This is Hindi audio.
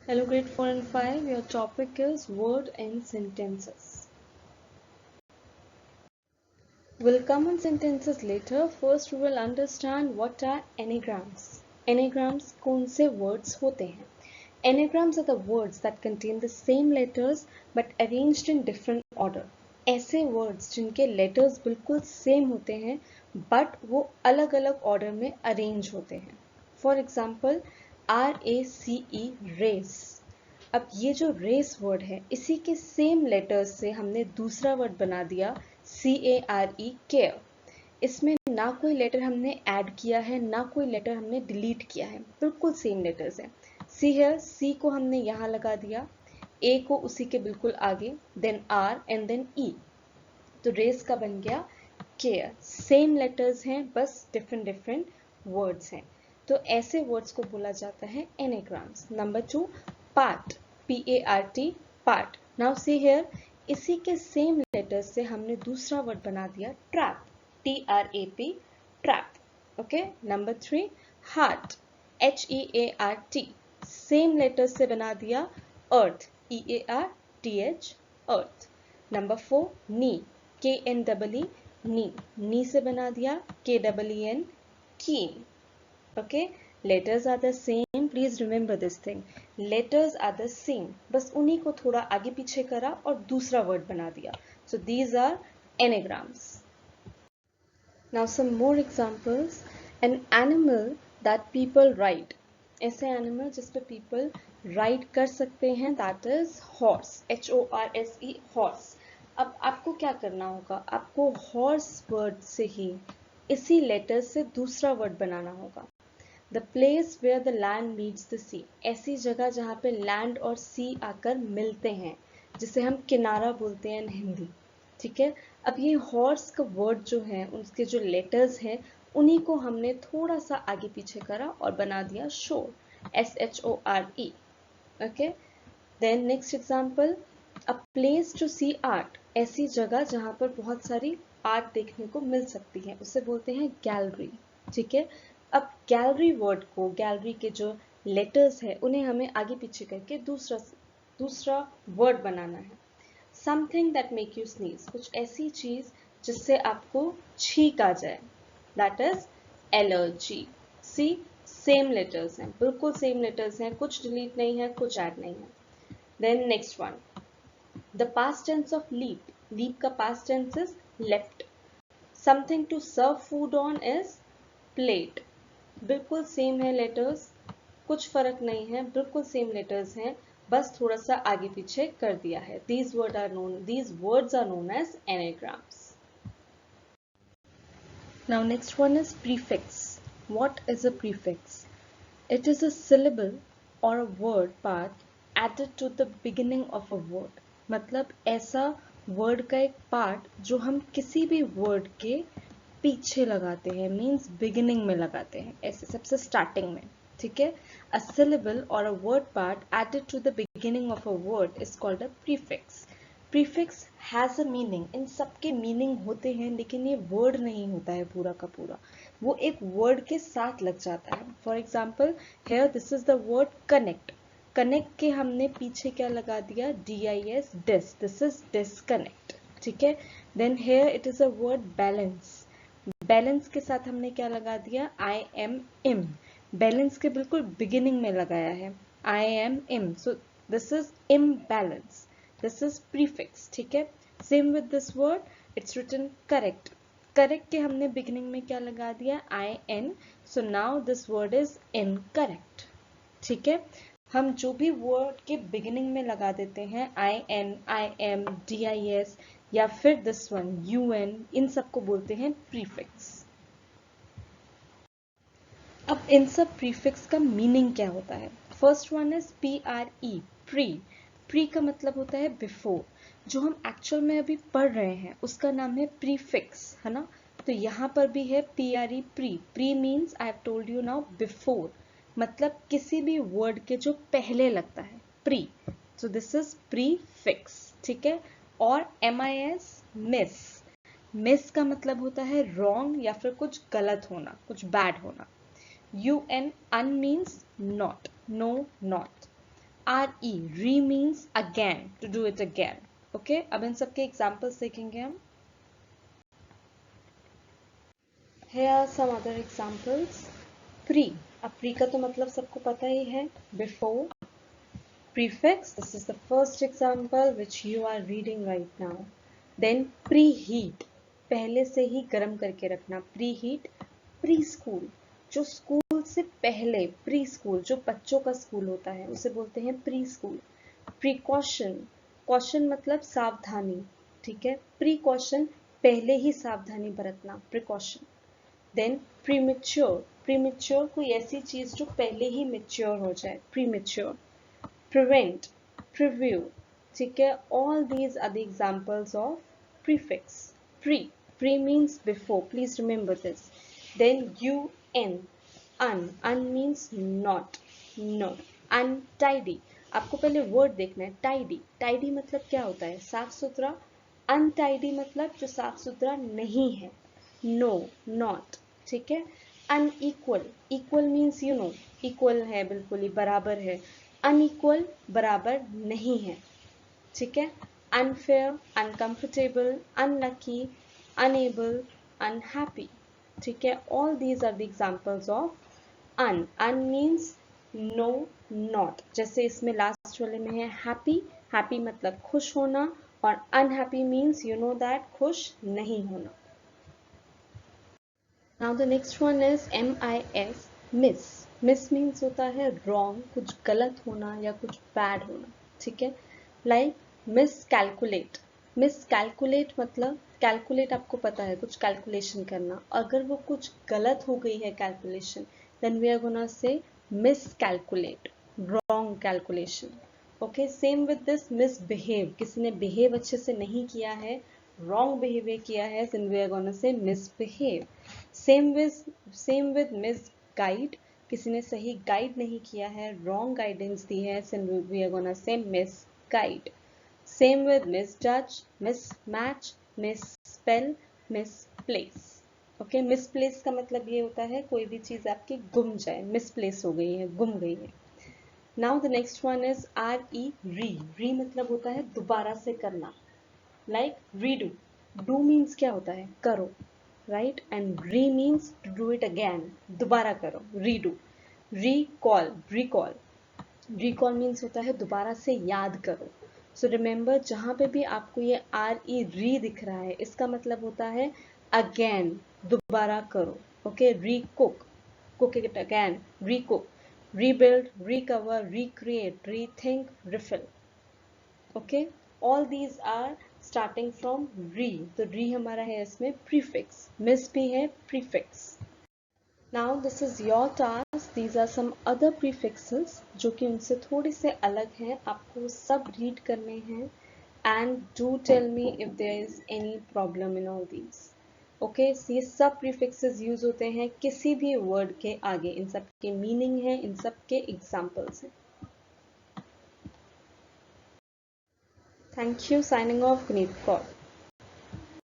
Hello grade 4 and 5, your topic is word and sentences. We'll come on sentences later. First we will understand what are anagrams. Anagrams कौन से words होते हैं? Anagrams are the words that contain the same letters but arranged in different order. ऐसे words जिनके letters बिल्कुल same होते हैं but वो अलग अलग order में arrange होते हैं. For example, RACE race. अब ये जो रेस वर्ड है इसी के सेम लेटर्स से हमने दूसरा वर्ड बना दिया CARE केयर. इसमें ना कोई लेटर हमने ऐड किया है ना कोई लेटर हमने डिलीट किया है, बिल्कुल सेम लेटर्स हैं. सी है, सी को हमने यहाँ लगा दिया, ए को उसी के बिल्कुल आगे, देन आर एंड देन ई. तो रेस का बन गया केयर. सेम लेटर्स हैं बस डिफरेंट डिफरेंट वर्ड्स हैं. तो ऐसे वर्ड्स को बोला जाता है anagrams. Number 2, part, PART, part. Now see here, इसी के सेम लेटर्स से हमने दूसरा वर्ड बना दिया trap, TRAP, trap. Okay. Number 3, heart, HEART, same letters से बना दिया अर्थ, EARTH, अर्थ. नंबर 4, नी, KNEE, नी, नी से बना दिया KEEN, कीन. Okay, letters are the same. Please remember this thing. Letters are the same. बस उन्हीं को थोड़ा आगे पीछे करा और दूसरा वर्ड बना दिया. So these are anagrams. Now some more examples. An animal that people ride. ऐसे animal जिस पे people ride कर सकते हैं, that is horse, HORSE, horse. अब आपको क्या करना होगा, आपको horse word से ही इसी लेटर से दूसरा वर्ड बनाना होगा. The place where the land meets the sea. ऐसी जगह जहाँ पे लैंड और सी आकर मिलते हैं, जिसे हम किनारा बोलते हैं इन हिंदी. ठीक है. अब ये हॉर्स का वर्ड जो है, उसके जो लेटर्स हैं, उन्हीं को हमने थोड़ा सा आगे पीछे करा और बना दिया shore, SHORE. Okay. Then next example, a place to see art. ऐसी जगह जहाँ पर बहुत सारी आर्ट देखने को मिल सकती है, उसे बोलते हैं गैलरी. ठीक है. अब गैलरी वर्ड को, गैलरी के जो लेटर्स है उन्हें हमें आगे पीछे करके दूसरा वर्ड बनाना है. Something that make you sneeze, कुछ ऐसी चीज जिससे आपको छींक आ जाए, that is allergy. See, same letters हैं, बिल्कुल सेम लेटर्स हैं, कुछ डिलीट नहीं है, कुछ ऐड नहीं है. Then next one, the past tense of leap. Leap का past tense is left. Something to serve food on is plate. बिल्कुल सेम है लेटर्स, कुछ फर्क नहीं है, बिल्कुल सेम लेटर्स हैं, बस थोड़ा सा आगे पीछे कर दिया है. These words are known as anagrams. Now next one is prefix. What is a prefix? It is a syllable or a word part added to the beginning of a word. मतलब ऐसा word का एक part जो हम किसी भी word के पीछे लगाते हैं, मीन्स बिगिनिंग में लगाते हैं, ऐसे सबसे स्टार्टिंग में. ठीक है. अ सिलेबल और a word part added to the beginning of a word is called a prefix. Prefix has a meaning. इन सबके मीनिंग होते हैं, लेकिन ये वर्ड नहीं होता है पूरा का पूरा, वो एक वर्ड के साथ लग जाता है. For example, here this is the word connect. Connect के हमने पीछे क्या लगा दिया, DIS, dis. This is disconnect. ठीक है. Then here it is a word balance. Balance के साथ हमने क्या लगा दिया, IM. बैलेंस के बिल्कुल बिगिनिंग में लगाया है, IM. So this is imbalance. This is prefix. ठीक है. Same with this word, it's written correct. Correct के हमने बिगिनिंग में क्या लगा दिया, IN. So now this word is incorrect. ठीक है. हम जो भी वर्ड के बिगिनिंग में लगा देते हैं, IN, IM, DIS या फिर दिस वन UN, इन सबको बोलते हैं प्रीफिक्स. अब इन सब प्रीफिक्स का मीनिंग क्या होता है. First one is PRE, pre. Pre का मतलब होता है बिफोर. जो हम एक्चुअल में अभी पढ़ रहे हैं उसका नाम है प्रीफिक्स, है ना. तो यहाँ पर भी है PRE, pre. Pre means I have told you now before, मतलब किसी भी वर्ड के जो पहले लगता है, pre. So this is prefix. ठीक है. और MIS, मिस. मिस का मतलब होता है रॉन्ग या फिर कुछ गलत होना, कुछ बैड होना. UN, un means not, no, not. RE, re means again, to do it again. Okay अब इन सबके एग्जाम्पल्स देखेंगे हम. Here are some other examples. Pre, अब pre का तो मतलब सबको पता ही है, before. Prefix, this is the first example which you are reading right now. Then preheat, पहले से ही गर्म करके रखना. Preheat. Preschool, जो स्कूल से पहले, प्री स्कूल जो बच्चों का स्कूल होता है उसे बोलते हैं प्री स्कूल. प्रिकॉशन, कॉशन मतलब सावधानी, ठीक है. प्रिकॉशन, पहले ही सावधानी बरतना, प्रिकॉशन. देन प्रीमेच्योर, प्रीमेच्योर कोई ऐसी चीज जो पहले ही मेच्योर हो जाए, प्रीमेच्योर. प्रिवेंट, प्रिव्यू, ठीक है. All these are the examples of prefix. Pre, pre means before, please remember this. Then un means not, no. Untidy, आपको पहले वर्ड देखना है. टाइडी, टाइडी मतलब क्या होता है, साफ सुथरा. अनटाइडी मतलब जो साफ सुथरा नहीं है. नो, नॉट, ठीक है. Unequal, equal means you know, equal है, बिल्कुल ही बराबर है. अनइक्वल, बराबर नहीं है, ठीक है. Unfair, uncomfortable, unlucky, unable, unhappy, ठीक है. All these are the examples of un. Un means no, not. जैसे इसमें लास्ट वाले में है हैप्पी, हैप्पी मतलब खुश होना, और unhappy means you know that खुश नहीं होना. Now the next one is MIS, miss. Miss means होता है रॉन्ग, कुछ गलत होना या कुछ बैड होना, ठीक है. Like miss calculate, miss calculate मतलब कैलकुलेट आपको पता है कुछ कैलकुलेशन करना. अगर वो कुछ गलत हो गई है calculation, then we are gonna say miscalculate, wrong calculation. Okay, same with this misbehave, किसी ने behave अच्छे से नहीं किया है, wrong behavior किया है, then we are gonna say misbehave. Same with misguide, किसी ने सही गाइड नहीं किया है, wrong guidance दी है, then we are gonna say misguide. Same with misjudge, mismatch, misspell, misplace. Okay, misplace का मतलब ये होता है कोई भी चीज आपकी गुम जाए, मिसप्लेस हो गई है, गुम गई है. Now the next one is RE, री. री मतलब होता है दोबारा से करना. लाइक रीडू, डू मीन्स क्या होता है, करो, right. And re means to do it again, दोबारा करो, redo. Recall, recall, recall means होता है दोबारा से याद करो. सो रिमेंबर, जहां पे भी आपको ये RE, री दिख रहा है, इसका मतलब होता है अगेन, दोबारा करो. Okay, recook, cook it again, recook. Rebuild, recover, recreate, rethink, refill. Okay, all these are starting from re. तो री हमारा है इसमें प्रीफिक्स, मिस भी है prefix. Now this is your task. These are some other prefixes जो कि उनसे थोड़े से अलग हैं. आपको सब रीड करने हैं. And do tell me if there is any problem in all these. Okay, ये सब prefixes यूज होते हैं किसी भी word के आगे. इन सब के मीनिंग है, इन सब के एग्जाम्पल्स हैं. Thank you. Signing off, Guneet Kaur.